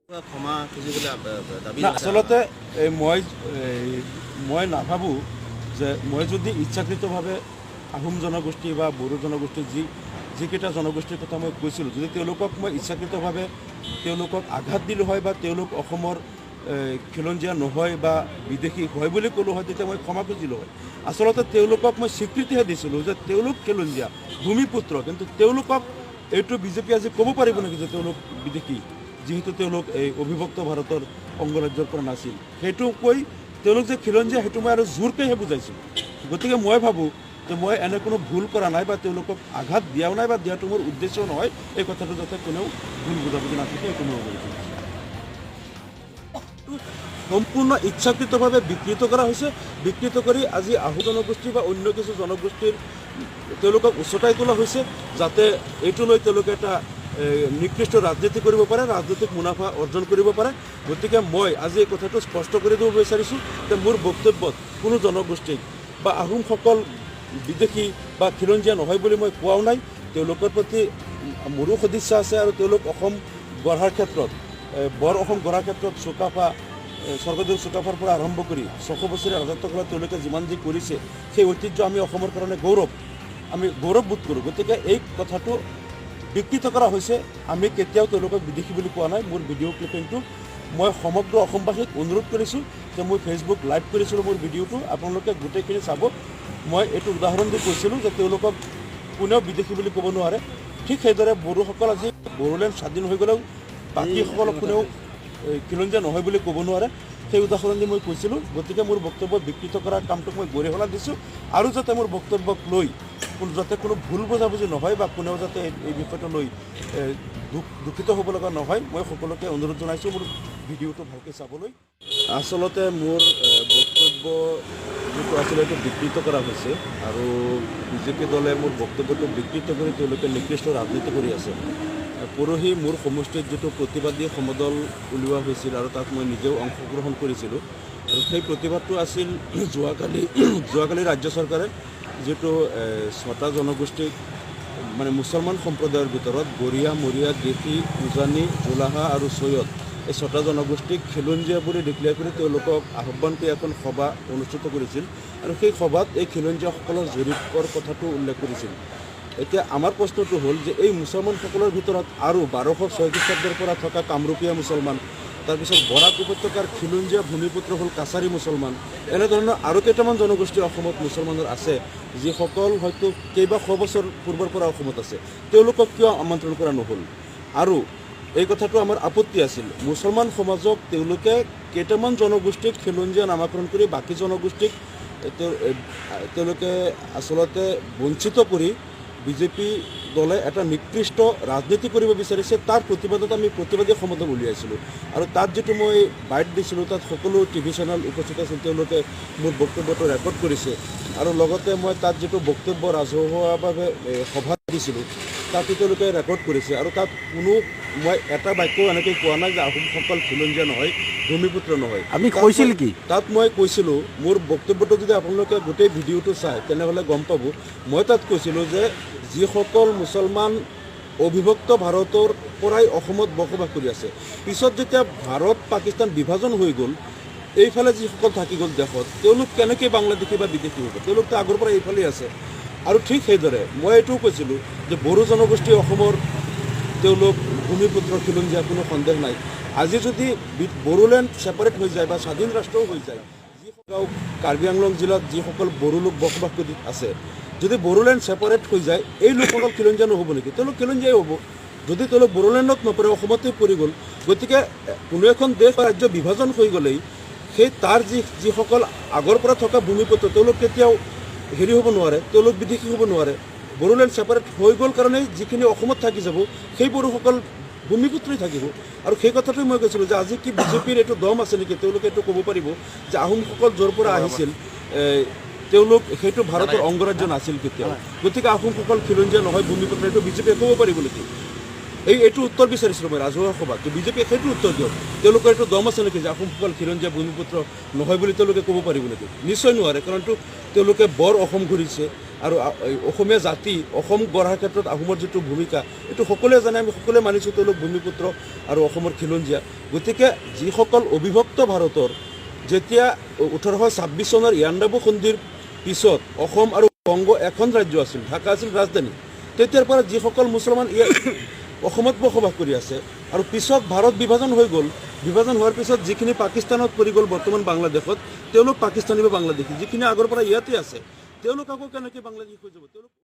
ক্ষমা খুজিবলৈ দাবী আচলতে মই নাভাবোঁ যে মই যদি ইচ্ছাকৃতভাৱে আহোম জনগোষ্ঠী বা বড়ো জনগোষ্ঠীৰ যিকেইটা জনগোষ্ঠীৰ কথা মই কৈছিলোঁ, যদি তেওঁলোকক মই ইচ্ছাকৃতভাৱে তেওঁলোকক আঘাত দিলোঁ হয় বা তেওঁলোক অসমৰ খিলঞ্জীয়া নহয় বা বিদেশী হয় বুলি ক'লোঁ হয়, তেতিয়া মই ক্ষমা খুজিলোঁ হয়। আচলতে তেওঁলোকক মই স্বীকৃতিহে দিছিলোঁ যে তেওঁলোক খিলঞ্জীয়া ভূমিপুত্ৰ, কিন্তু তেওঁলোকক এইটো বিজেপি আজি ক'ব পাৰিব নেকি যে তেওঁলোক বিদেশী, যিহেতু তেওঁলোক এই অবিভক্ত ভাৰতৰ অংগৰাজ্যৰ পৰা নাছিল। সেইটো কৈ তেওঁলোক যে খিলঞ্জীয়া সেইটো মই আৰু জোৰকৈহে বুজাইছিলোঁ। গতিকে মই ভাবোঁ যে মই এনে কোনো ভুল কৰা নাই বা তেওঁলোকক আঘাত দিয়াও নাই বা দিয়াটো মোৰ উদ্দেশ্য নহয়। এই কথাটো যাতে কোনেও ভুল বুজাবুজি নাথাকে এইটো মই কৰিছোঁ। সম্পূৰ্ণ ইচ্ছাকৃতভাৱে বিকৃত কৰা হৈছে। বিকৃত কৰি আজি আহোম জনগোষ্ঠী বা অন্য কিছু জনগোষ্ঠীৰ তেওঁলোকক উচতাই তোলা হৈছে, যাতে এইটো লৈ তেওঁলোকে এটা নিকৃষ্ট ৰাজনীতি কৰিব পাৰে, ৰাজনৈতিক মুনাফা অৰ্জন কৰিব পাৰে। গতিকে মই আজি এই কথাটো স্পষ্ট কৰি দিব বিচাৰিছোঁ যে মোৰ বক্তব্যত কোনো জনগোষ্ঠীক বা আহোমসকল বিদেশী বা খিলঞ্জীয়া নহয় বুলি মই কোৱাও নাই। তেওঁলোকৰ প্ৰতি মোৰো সদিচ্ছা আছে আৰু তেওঁলোক অসম গঢ়াৰ ক্ষেত্ৰত বৰ অসম গঢ়াৰ ক্ষেত্ৰত চুকাফা স্বৰ্গদেউ চুকাফাৰ পৰা আৰম্ভ কৰি 600 বছৰীয়া ৰাজত্বকালত তেওঁলোকে যিমান যি কৰিছে সেই ঐতিহ্য আমি অসমৰ কাৰণে আমি গৌৰৱবোধ কৰোঁ। গতিকে এই কথাটো বিকৃত কৰা হৈছে। আমি কেতিয়াও তেওঁলোকক বিদেশী বুলি কোৱা নাই। মোৰ ভিডিঅ' ক্লিপিংটো মই সমগ্ৰ অসমবাসীক অনুৰোধ কৰিছোঁ যে মই ফেচবুক লাইভ কৰিছিলোঁ মোৰ ভিডিঅ'টো, আপোনালোকে গোটেইখিনি চাব। মই এইটো উদাহৰণ দি কৈছিলোঁ যে তেওঁলোকক কোনেও বিদেশী বুলি ক'ব নোৱাৰে। ঠিক সেইদৰে বড়োসকল আজি বড়োলেণ্ড স্বাধীন হৈ গ'লেও বাকীসকলক কোনেও খিলঞ্জীয়া নহয় বুলি ক'ব নোৱাৰে। সেই উদাহৰণ দি মই কৈছিলোঁ। গতিকে মোৰ বক্তব্য বিকৃত কৰাৰ কামটোক মই গৰিহণা দিছোঁ আৰু যাতে মোৰ বক্তব্যক লৈ যাতে কোনো ভুল বুজাবুজি নহয় বা কোনেও যাতে এই বিষয়টো লৈ দুখিত হ'ব লগা নহয়, মই সকলোকে অনুৰোধ জনাইছোঁ মোৰ ভিডিঅ'টো ভালকৈ চাবলৈ। আচলতে মোৰ বক্তব্য যিটো আছিলে এইটো বিকৃত কৰা হৈছে আৰু বিজেপি দলে মোৰ বক্তব্যটো বিকৃত কৰি তেওঁলোকে নিকৃষ্ট ৰাজনীতি কৰি আছে। পৰহি মোৰ সমষ্টিত যিটো প্ৰতিবাদী সমদল উলিওৱা হৈছিল আৰু তাত মই নিজেও অংশগ্ৰহণ কৰিছিলোঁ, আৰু সেই প্ৰতিবাদটো আছিল যোৱাকালি ৰাজ্য চৰকাৰে যিটো 6টা জনগোষ্ঠীক মানে মুছলমান সম্প্ৰদায়ৰ ভিতৰত গৰিয়া, মৰিয়া, দেশী, উজানি, জোলাহা আৰু চৈয়দ এই 6টা জনগোষ্ঠীক খিলঞ্জীয়া বুলি ডিক্লেয়াৰ কৰি তেওঁলোকক আহ্বান কৰি এখন সভা অনুষ্ঠিত কৰিছিল আৰু সেই সভাত এই খিলঞ্জীয়াসকলৰ জৰীপৰ কথাটো উল্লেখ কৰিছিল। এতিয়া আমাৰ প্ৰশ্নটো হ'ল যে এই মুছলমানসকলৰ ভিতৰত আৰু 1206 খ্ৰীষ্টাব্দৰ পৰা থকা কামৰূপীয়া মুছলমান, তাৰপিছত বৰাক উপত্যকাৰ খিলঞ্জীয়া ভূমিপুত্ৰ হ'ল কাছাৰী মুছলমান, এনেধৰণৰ আৰু কেইটামান জনগোষ্ঠী অসমত মুছলমানৰ আছে যিসকল হয়তো কেইবা শ বছৰ পূৰ্বৰ পৰা অসমত আছে। তেওঁলোকক কিয় আমন্ত্ৰণ কৰা নহ'ল? আৰু এই কথাটো আমাৰ আপত্তি আছিল, মুছলমান সমাজক তেওঁলোকে কেইটামান জনগোষ্ঠীক খিলঞ্জীয়া নামাকৰণ কৰি বাকী জনগোষ্ঠীক তেওঁলোকে আচলতে বঞ্চিত কৰি বিজেপি দলে এটা নিকৃষ্ট ৰাজনীতি কৰিব বিচাৰিছে। তাৰ প্ৰতিবাদত আমি প্ৰতিবাদী সমদল উলিয়াইছিলোঁ আৰু তাত যিটো মই বাইট দিছিলোঁ তাত সকলো টিভি চেনেল উপস্থিত আছিল। তেওঁলোকে মোৰ বক্তব্যটো ৰেকৰ্ড কৰিছে আৰু লগতে মই তাত যিটো বক্তব্য ৰাজহুৱাভাৱে সভা দিছিলোঁ তাতো তেওঁলোকে ৰেকৰ্ড কৰিছে আৰু তাত কোনো মই এটা বাক্যও এনেকৈ কোৱা নাই যে আহোমসকল খিলঞ্জীয়া নহয়, ভূমিপুত্ৰ নহয়। আমি কৈছিল কি তাত মই কৈছিলোঁ, মোৰ বক্তব্যটো যদি আপোনালোকে গোটেই ভিডিঅ'টো চায় তেনেহ'লে গম পাব, মই তাত কৈছিলোঁ যে যিসকল মুছলমান অবিভক্ত ভাৰতৰ পৰাই অসমত বসবাস কৰি আছে, পিছত যেতিয়া ভাৰত পাকিস্তান বিভাজন হৈ গ'ল, এইফালে যিসকল থাকি গ'ল দেশত, তেওঁলোক কেনেকৈ বাংলাদেশী বা বিদেশী হ'ব? তেওঁলোকতো আগৰ পৰা এইফালেই আছে। আৰু ঠিক সেইদৰে মই এইটোও কৈছিলোঁ যে বড়ো জনগোষ্ঠী অসমৰ তেওঁলোক ভূমিপুত্ৰ খিলঞ্জীয়া, কোনো সন্দেহ নাই। আজি যদি বড়োলেণ্ড ছেপাৰেট হৈ যায় বা স্বাধীন ৰাষ্ট্ৰও হৈ যায়, যিসকল কাৰ্বি আংলং জিলাত যিসকল বড়ো লোক বসবাস কৰি আছে, যদি বড়োলেণ্ড ছেপাৰেট হৈ যায় এই লোকসকল খিলঞ্জীয়া নহ'ব নেকি? তেওঁলোক খিলঞ্জীয়াই হ'ব। যদি তেওঁলোক বড়োলেণ্ডত নপৰে, অসমতেই পৰি গ'ল। গতিকে কোনো এখন দেশ বা ৰাজ্য বিভাজন হৈ গ'লেই সেই তাৰ যিসকল আগৰ পৰা থকা ভূমিপুত্ৰ তেওঁলোক কেতিয়াও হেৰি হ'ব নোৱাৰে, তেওঁলোক বিদেশী হ'ব নোৱাৰে। বড়োলেণ্ড ছেপাৰেট হৈ গ'ল কাৰণে যিখিনি অসমত থাকি যাব সেই বড়োসকল ভূমিপুত্ৰই থাকিব। আৰু সেই কথাটোৱে মই কৈছিলোঁ যে আজি কি বিজেপিৰ এইটো দম আছে নেকি? তেওঁলোকে এইটো ক'ব পাৰিব যে আহোমসকল য'ৰ পৰা আহিছিল তেওঁলোক সেইটো ভাৰতৰ অংগৰাজ্য নাছিল কেতিয়াও, গতিকে আহোমসকল খিলঞ্জীয়া নহয়, ভূমিপুত্ৰ, এইটো বিজেপিয়ে ক'ব পাৰিব নেকি? এইটো উত্তৰ বিচাৰিছিলোঁ মই ৰাজহুৱা সভাত, যে বিজেপিয়ে সেইটো উত্তৰ দিয়ক। তেওঁলোকৰ এইটো দম আছে নেকি যে আহোমসকল খিলঞ্জীয়া ভূমিপুত্ৰ নহয় বুলি তেওঁলোকে ক'ব পাৰিব নেকি? নিশ্চয় নোৱাৰে, কাৰণতো তেওঁলোকে বৰ অসম ঘূৰিছে, আৰু এই অসমীয়া জাতি অসম গঢ়াৰ ক্ষেত্ৰত আহোমৰ যিটো ভূমিকা এইটো সকলোৱে জানে, আমি সকলোৱে মানিছোঁ তেওঁলোক ভূমিপুত্ৰ আৰু অসমৰ খিলঞ্জীয়া। গতিকে যিসকল অবিভক্ত ভাৰতৰ যেতিয়া 1826 চনৰ ইয়াণ্ডাবু সন্ধিৰ পিছত অসম আৰু বংগ এখন ৰাজ্য আছিল, ঢাকা আছিল ৰাজধানী, তেতিয়াৰ পৰা যিসকল মুছলমান অসমত বসবাস কৰি আছে আৰু পিছত ভাৰত বিভাজন হৈ গ'ল, বিভাজন হোৱাৰ পিছত যিখিনি পাকিস্তানত পৰি গ'ল বৰ্তমান বাংলাদেশত, তেওঁলোক পাকিস্তানী বা বাংলাদেশী, যিখিনি আগৰ পৰা ইয়াতে আছে তেওঁলোক আকৌ কেনেকৈ বাংলাদেশী হৈ যাব? তেওঁলোক